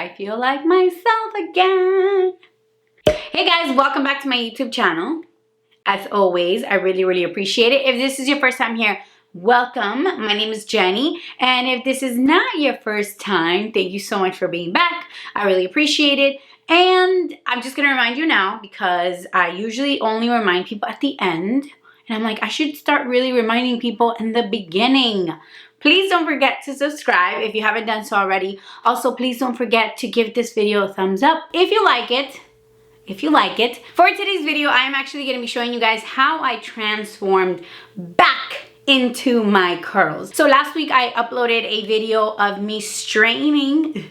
I feel like myself again. Hey guys, welcome back to my YouTube channel. As always, I really appreciate it. If this is your first time here, welcome. My name is Jenny, and if this is not your first time, thank you so much for being back. I really appreciate it. And I'm just gonna remind you now, because I usually only remind people at the end, and I'm like, I should start really reminding people in the beginning. Please don't forget to subscribe if you haven't done so already. Also, please don't forget to give this video a thumbs up if you like it. For today's video, I am actually going to be showing you guys how I transformed back into my curls. So last week I uploaded a video of me straightening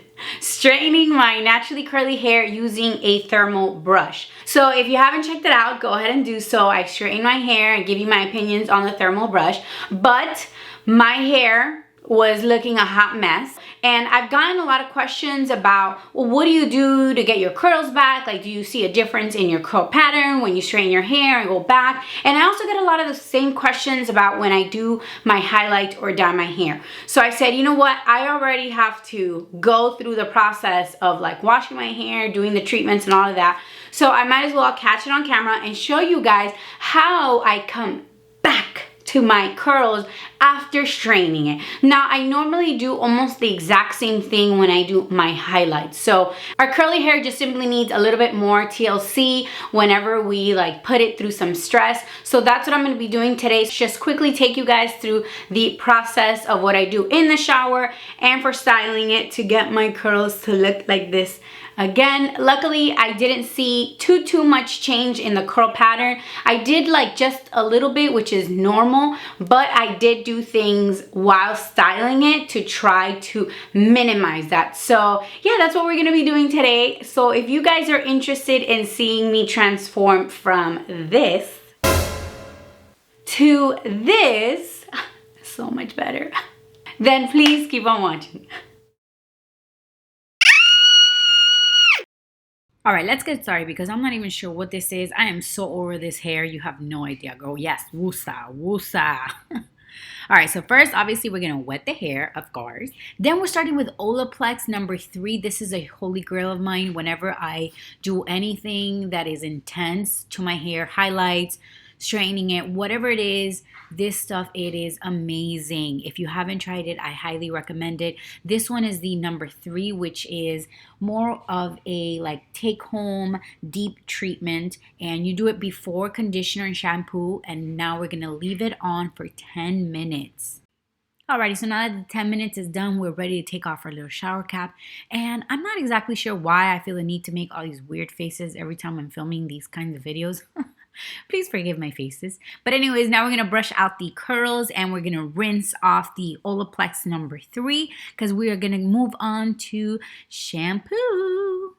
my naturally curly hair using a thermal brush. So if you haven't checked it out, go ahead and do so. I straighten my hair and give you my opinions on the thermal brush, but my hair was looking a hot mess, and I've gotten a lot of questions about, well, what do you do to get your curls back? Like, do you see a difference in your curl pattern when you straighten your hair and go back? And I also get a lot of the same questions about when I do my highlight or dye my hair. So I said, you know what, I already have to go through the process of like washing my hair, doing the treatments and all of that, so I might as well catch it on camera and show you guys how I come back to my curls after straightening it. Now, I normally do almost the exact same thing when I do my highlights. So our curly hair just simply needs a little bit more TLC whenever we like put it through some stress. So that's what I'm going to be doing today. Just quickly take you guys through the process of what I do in the shower and for styling it to get my curls to look like this. Again, luckily I didn't see too much change in the curl pattern. I did like just a little bit, which is normal, but I did do things while styling it to try to minimize that. So yeah, that's what we're gonna be doing today. So if you guys are interested in seeing me transform from this to this, so much better, then please keep on watching. All right, let's get started because I'm not even sure what this is. I am so over this hair. You have no idea, girl. Yes, woosah, woosah. All right, so first, obviously, we're going to wet the hair, of course. Then we're starting with Olaplex number 3. This is a holy grail of mine whenever I do anything that is intense to my hair, highlights, straightening it, whatever it is, this stuff, it is amazing. If you haven't tried it, I highly recommend it. This one is the number 3, which is more of a like take home deep treatment, and you do it before conditioner and shampoo, and now we're gonna leave it on for 10 minutes. Alrighty, so now that the 10 minutes is done, we're ready to take off our little shower cap. And I'm not exactly sure why I feel the need to make all these weird faces every time I'm filming these kinds of videos. Please forgive my faces. But anyways, now we're going to brush out the curls and we're going to rinse off the Olaplex number 3 because we are going to move on to shampoo.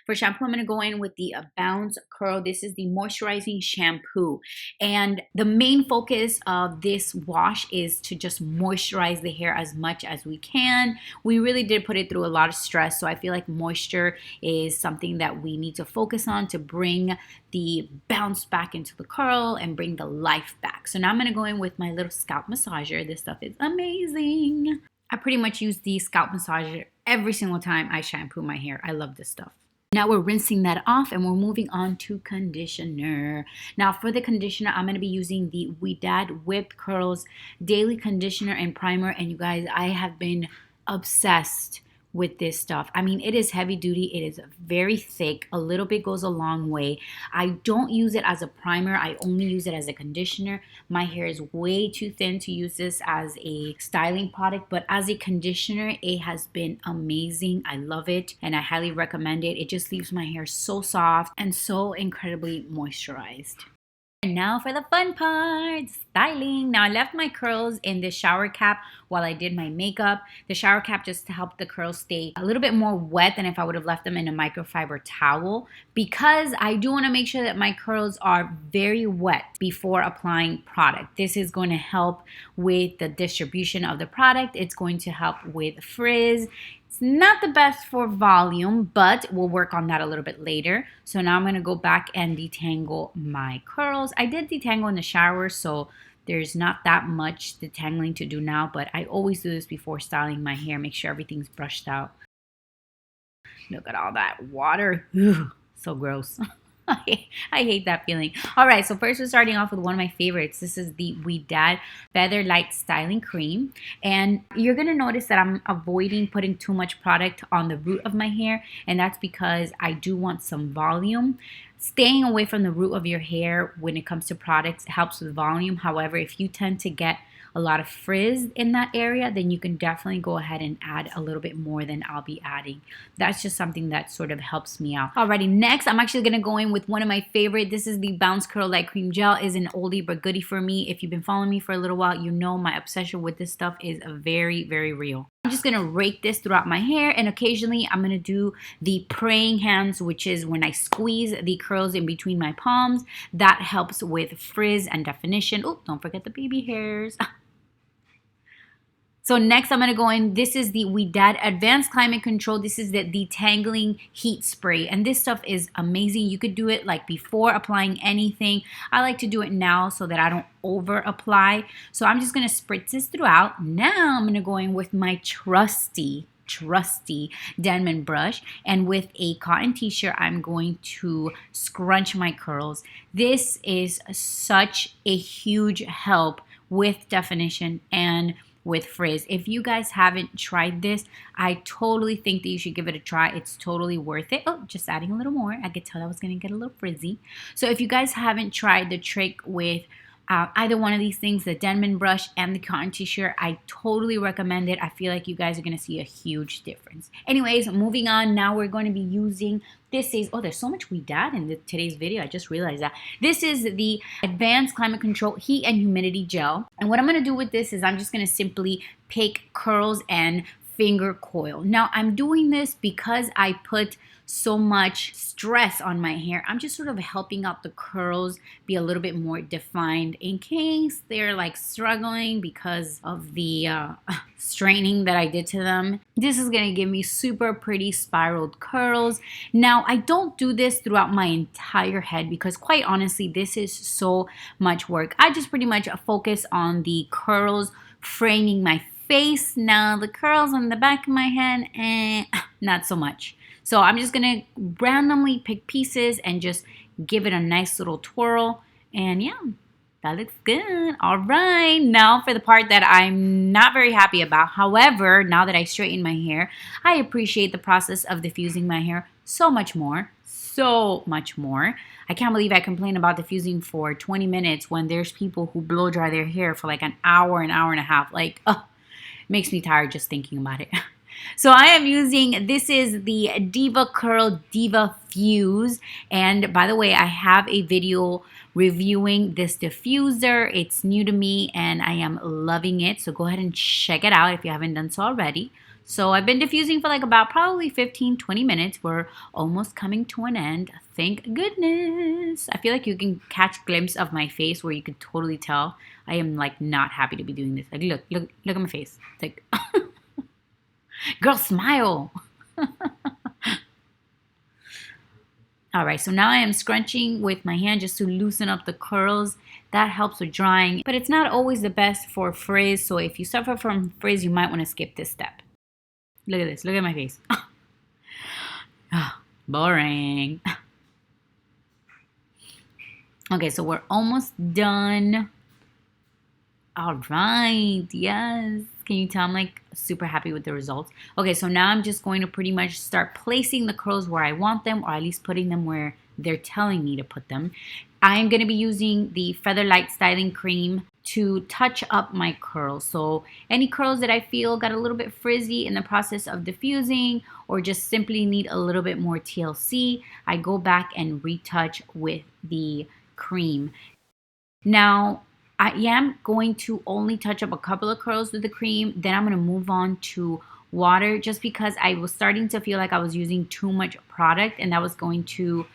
For shampoo, I'm going to go in with the Bounce Curl. This is the moisturizing shampoo. And the main focus of this wash is to just moisturize the hair as much as we can. We really did put it through a lot of stress, so I feel like moisture is something that we need to focus on to bring the bounce back into the curl and bring the life back. So now I'm going to go in with my little scalp massager. This stuff is amazing. I pretty much use the scalp massager every single time I shampoo my hair. I love this stuff. Now we're rinsing that off and we're moving on to conditioner. Now for the conditioner, I'm going to be using the Ouidad Whipped Curls Daily Conditioner and Primer. And you guys, I have been obsessed with this stuff. I mean, it is heavy duty. It is very thick. A little bit goes a long way. I don't use it as a primer. I only use it as a conditioner. My hair is way too thin to use this as a styling product, but as a conditioner, it has been amazing. I love it and I highly recommend it. It just leaves my hair so soft and so incredibly moisturized. And now for the fun part, styling. Now I left my curls in the shower cap while I did my makeup. The shower cap just to help the curls stay a little bit more wet than if I would have left them in a microfiber towel, because I do want to make sure that my curls are very wet before applying product. This is going to help with the distribution of the product. It's going to help with frizz. Not the best for volume, but we'll work on that a little bit later. So now I'm going to go back and detangle my curls. I did detangle in the shower, so There's not that much detangling to do now, but I always do this before styling my hair. Make sure everything's brushed out. Look at all that water. Ugh, so gross. I hate that feeling. All right, so first we're starting off with one of my favorites. This is the Ouidad Featherlight Styling Cream. And you're going to notice that I'm avoiding putting too much product on the root of my hair. And that's because I do want some volume. Staying away from the root of your hair when it comes to products helps with volume. However, if you tend to get a lot of frizz in that area, then you can definitely go ahead and add a little bit more than I'll be adding. That's just something that sort of helps me out. Alrighty, next I'm actually gonna go in with one of my favorite. This is the Bounce Curl Light Cream Gel. Is an oldie but goodie for me. If you've been following me for a little while, you know my obsession with this stuff is very, very real. I'm just gonna rake this throughout my hair, and occasionally I'm gonna do the praying hands, which is when I squeeze the curls in between my palms. That helps with frizz and definition. Oh, don't forget the baby hairs. So next I'm going to go in, this is the Ouidad Advanced Climate Control. This is the Detangling Heat Spray. And this stuff is amazing. You could do it like before applying anything. I like to do it now so that I don't over apply. So I'm just going to spritz this throughout. Now I'm going to go in with my trusty Denman brush, and with a cotton t-shirt I'm going to scrunch my curls. This is such a huge help with definition and with frizz. If you guys haven't tried this, I totally think that you should give it a try. It's totally worth it. Oh, just adding a little more. I could tell I was gonna get a little frizzy. So if you guys haven't tried the trick with either one of these things, the Denman brush and the cotton t-shirt, I totally recommend it. I feel like you guys are going to see a huge difference. Anyways, moving on. Now we're going to be using, this is, oh, there's so much Ouidad in today's video. I just realized that. This is the Advanced Climate Control Heat and Humidity Gel. And what I'm going to do with this is I'm just going to simply pick curls and finger coil. Now I'm doing this because I put so much stress on my hair. I'm just sort of helping out the curls be a little bit more defined in case they're like struggling because of the straining that I did to them. This is gonna give me super pretty spiraled curls. Now I don't do this throughout my entire head because quite honestly this is so much work. I just pretty much focus on the curls framing my face. Now the curls on the back of my head, not so much. So I'm just gonna randomly pick pieces and just give it a nice little twirl. And yeah, that looks good. All right, now for the part that I'm not very happy about. However, now that I straighten my hair, I appreciate the process of diffusing my hair so much more. So much more. I can't believe I complain about diffusing for 20 minutes when there's people who blow dry their hair for like an hour and a half. Like, it makes me tired just thinking about it. So I am using, this is the DevaCurl DevaFuse. And by the way, I have a video reviewing this diffuser. It's new to me and I am loving it. So go ahead and check it out if you haven't done so already. So I've been diffusing for like about probably 15-20 minutes. We're almost coming to an end. Thank goodness. I feel like you can catch a glimpse of my face where you can totally tell I am like not happy to be doing this. Like look at my face. Like girl, smile. All right, so now I am scrunching with my hand just to loosen up the curls. That helps with drying, but it's not always the best for frizz. So if you suffer from frizz, you might want to skip this step. Look at this. Look at my face. Boring. Okay, so we're almost done. All right, yes. Can you tell I'm like super happy with the results? Okay, so now I'm just going to pretty much start placing the curls where I want them, or at least putting them where they're telling me to put them. I'm going to be using the Featherlight Styling Cream to touch up my curls. So any curls that I feel got a little bit frizzy in the process of diffusing or just simply need a little bit more TLC, I go back and retouch with the cream. Now, I am going to only touch up a couple of curls with the cream. Then I'm going to move on to water just because I was starting to feel like I was using too much product and that was going to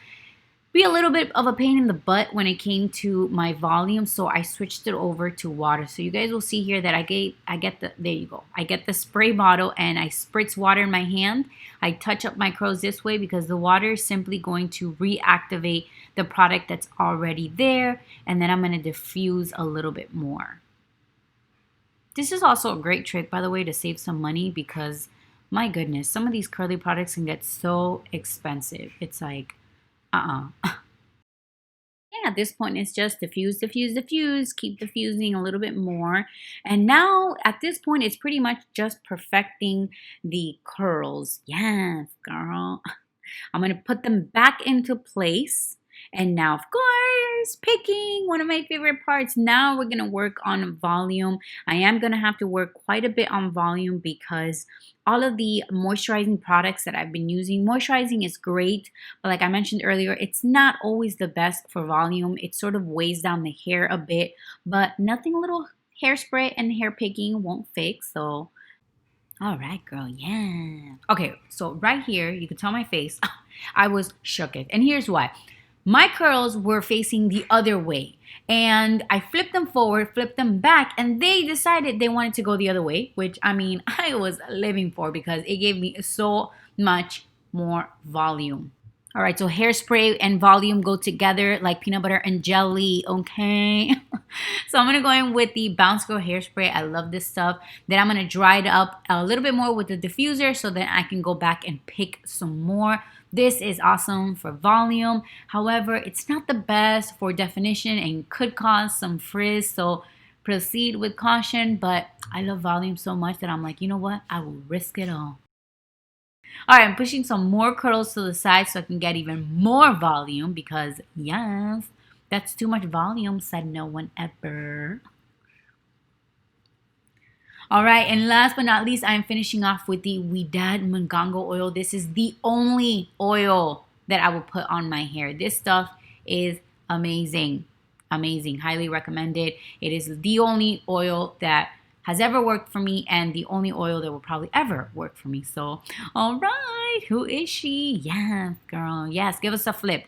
be a little bit of a pain in the butt when it came to my volume. So I switched it over to water. So you guys will see here that I get the spray bottle and I spritz water in my hand. I touch up my curls this way because the water is simply going to reactivate the product that's already there, and then I'm going to diffuse a little bit more. This is also a great trick, by the way, to save some money because, my goodness, some of these curly products can get so expensive. It's like, yeah, at this point, it's just diffuse, diffuse, diffuse, keep diffusing a little bit more. And now, at this point, it's pretty much just perfecting the curls. Yes, girl. I'm going to put them back into place. And now, of course, picking, one of my favorite parts. Now we're going to work on volume. I am going to have to work quite a bit on volume because all of the moisturizing products that I've been using, moisturizing is great, but like I mentioned earlier, it's not always the best for volume. It sort of weighs down the hair a bit, but nothing a little hairspray and hair picking won't fix. So all right, girl, yeah. Okay, so right here, you can tell my face, I was shooketh. And here's why. My curls were facing the other way. And I flipped them forward, flipped them back, and they decided they wanted to go the other way, which, I mean, I was living for because it gave me so much more volume. All right, so hairspray and volume go together like peanut butter and jelly, okay? So I'm going to go in with the Bounce Girl hairspray. I love this stuff. Then I'm going to dry it up a little bit more with the diffuser so that I can go back and pick some more. This is awesome for volume. However, it's not the best for definition and could cause some frizz. So proceed with caution. But I love volume so much that I'm like, you know what? I will risk it all. All right, I'm pushing some more curls to the side so I can get even more volume because, yes, that's too much volume, said no one ever. All right, and last but not least, I'm finishing off with the Ouidad Mongongo oil. This is the only oil that I will put on my hair. This stuff is amazing. Amazing. Highly recommend it. It is the only oil that has ever worked for me and the only oil that will probably ever work for me. So, all right, who is she? Yes, girl. Yes, give us a flip.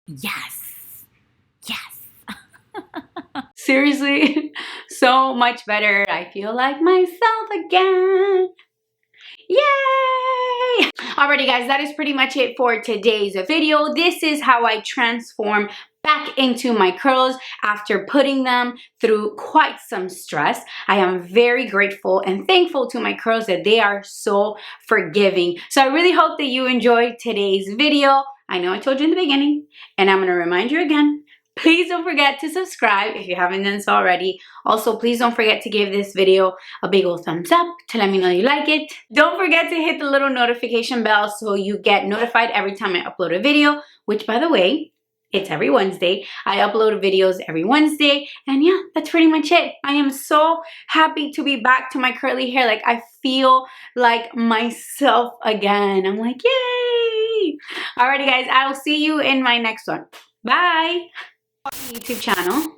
Yes. Yes. Seriously, so much better. I feel like myself again. Yay! Alrighty guys, that is pretty much it for today's video. This is how I transform back into my curls after putting them through quite some stress. I am very grateful and thankful to my curls that they are so forgiving. So I really hope that you enjoyed today's video. I know I told you in the beginning, and I'm going to remind you again. Please don't forget to subscribe if you haven't done so already. Also, please don't forget to give this video a big old thumbs up to let me know you like it. Don't forget to hit the little notification bell so you get notified every time I upload a video, which, by the way, it's every Wednesday. I upload videos every Wednesday. And yeah, that's pretty much it. I am so happy to be back to my curly hair. Like, I feel like myself again. I'm like, yay! Alrighty, guys, I will see you in my next one. Bye! YouTube channel.